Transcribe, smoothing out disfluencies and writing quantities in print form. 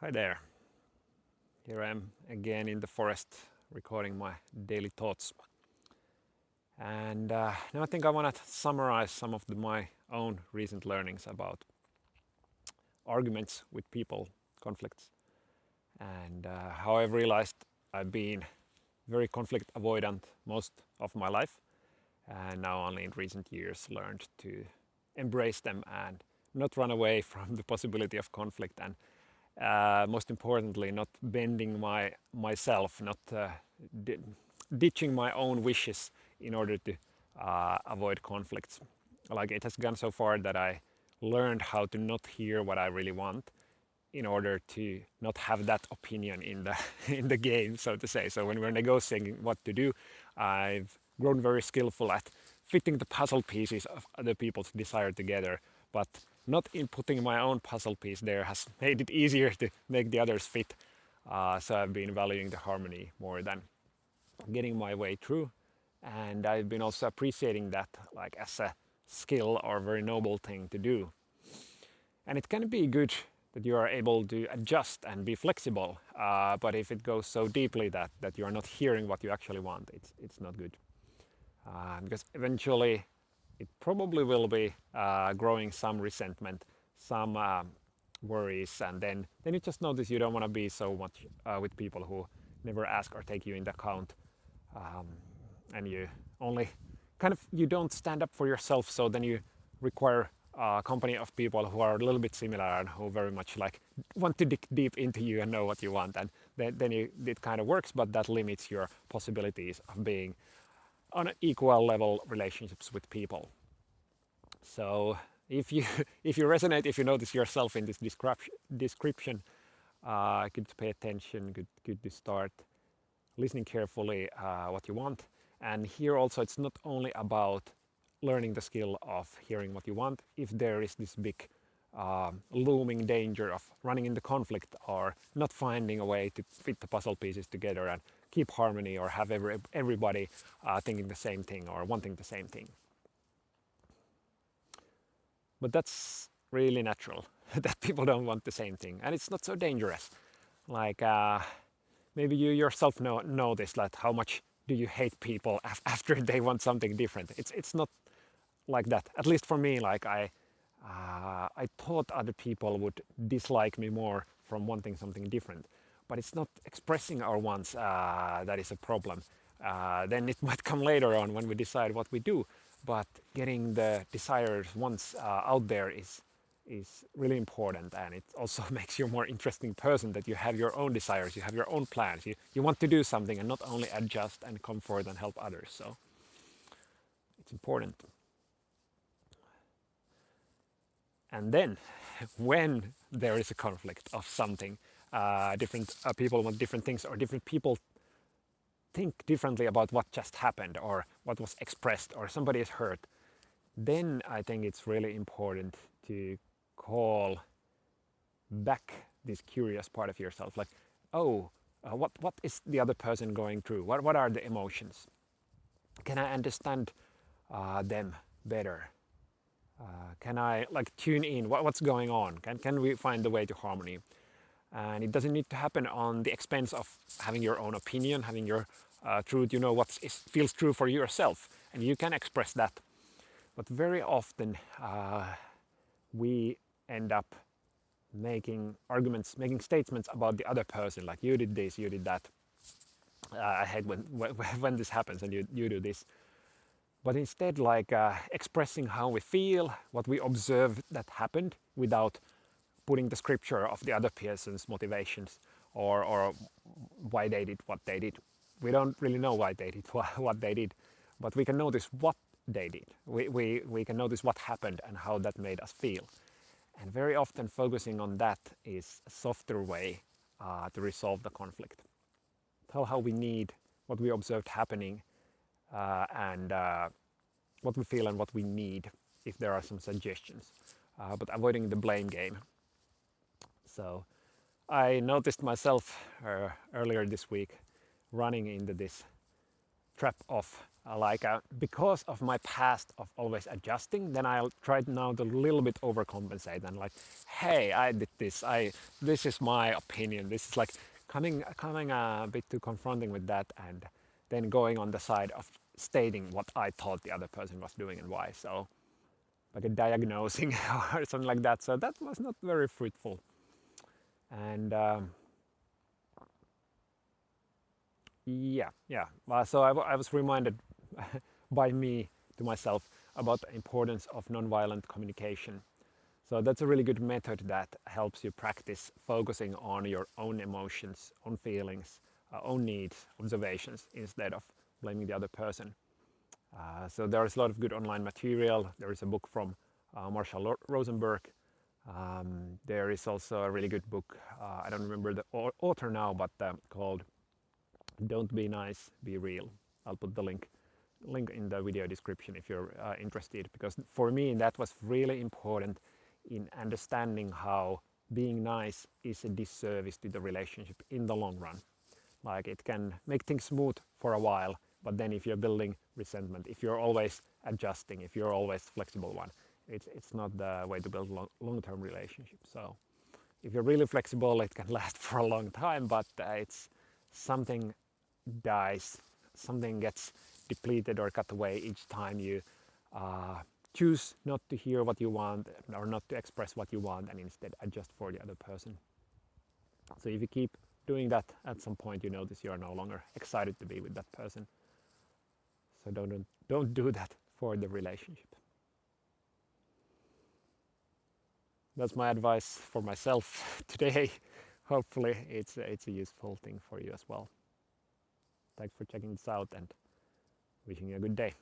Hi there. Here I am again in the forest recording my daily thoughts. And now I think I want to summarize some of my own recent learnings about arguments with people, conflicts, and how I've realized I've been very conflict avoidant most of my life, and now only in recent years learned to embrace them and not run away from the possibility of conflict, and most importantly, not bending myself, not ditching my own wishes in order to avoid conflicts. Like, it has gone so far that I learned how to not hear what I really want in order to not have that opinion in the in the game, so to say. So when we're negotiating what to do, I've grown very skillful at fitting the puzzle pieces of other people's desire together, but not inputting my own puzzle piece there has made it easier to make the others fit. So I've been valuing the harmony more than getting my way through, and I've been also appreciating that, like, as a skill or a very noble thing to do. And it can be good that you are able to adjust and be flexible, but if it goes so deeply that you are not hearing what you actually want, it's not good. Because eventually it probably will be growing some resentment, some worries, and then you just notice you don't want to be so much with people who never ask or take you into account, and you only kind of, you don't stand up for yourself, so then you require a company of people who are a little bit similar and who very much like want to dig deep into you and know what you want, and then it kind of works, but that limits your possibilities of being on an equal level relationships with people. So if you if you resonate, if you notice yourself in this description, good to pay attention, good to start listening carefully what you want. And here also, it's not only about learning the skill of hearing what you want. If there is this big looming danger of running into conflict or not finding a way to fit the puzzle pieces together and keep harmony, or have everybody thinking the same thing or wanting the same thing. But that's really natural that people don't want the same thing, and it's not so dangerous. Like, maybe you yourself know this, like how much do you hate people after they want something different. It's not like that, at least for me. Like, I thought other people would dislike me more from wanting something different, but it's not expressing our wants that is a problem. Then it might come later on when we decide what we do, but getting the desires wants out there is really important, and it also makes you a more interesting person, that you have your own desires, you have your own plans, you want to do something and not only adjust and comfort and help others. So it's important. And then when there is a conflict of something, different people want different things, or different people think differently about what just happened or what was expressed, or somebody is hurt, then I think it's really important to call back this curious part of yourself, like, oh, what is the other person going through? What are the emotions? Can I understand them better? Can I, like, tune in what's going on? Can we find the way to harmony? And it doesn't need to happen on the expense of having your own opinion, having your truth. You know what feels true for yourself, and you can express that. But very often we end up making arguments, making statements about the other person, like, you did this, you did that. I hate when this happens and you do this. But instead, like, expressing how we feel, what we observe that happened, without putting the scripture of the other person's motivations, or why they did what they did. We don't really know why they did what they did, but we can notice what they did. We can notice what happened and how that made us feel. And very often focusing on that is a softer way to resolve the conflict. Tell how we need, what we observed happening, and what we feel and what we need, if there are some suggestions, but avoiding the blame game. So I noticed myself earlier this week running into this trap of because of my past of always adjusting, then I'll try now to a little bit overcompensate and like, hey, I did this. This is my opinion. This is like coming a bit too confronting with that, and then going on the side of stating what I thought the other person was doing and why. So like a diagnosing or something like that. So that was not very fruitful. And yeah. So I was reminded by me to myself about the importance of nonviolent communication. So that's a really good method that helps you practice focusing on your own emotions, own feelings, own needs, observations, instead of blaming the other person. So there is a lot of good online material. There is a book from Marshall Rosenberg. There is also a really good book, I don't remember the author now, but called Don't Be Nice, Be Real. I'll put the link in the video description if you're interested, because for me that was really important in understanding how being nice is a disservice to the relationship in the long run. Like, it can make things smooth for a while, but then if you're building resentment, if you're always adjusting, if you're always flexible one, it's not the way to build long-term relationships. So if you're really flexible, it can last for a long time, but it's something dies, something gets depleted or cut away each time you choose not to hear what you want or not to express what you want, and instead adjust for the other person. So if you keep doing that, at some point you notice you are no longer excited to be with that person. So don't do that for the relationship. That's my advice for myself today. Hopefully it's a useful thing for you as well. Thanks for checking this out, and wishing you a good day.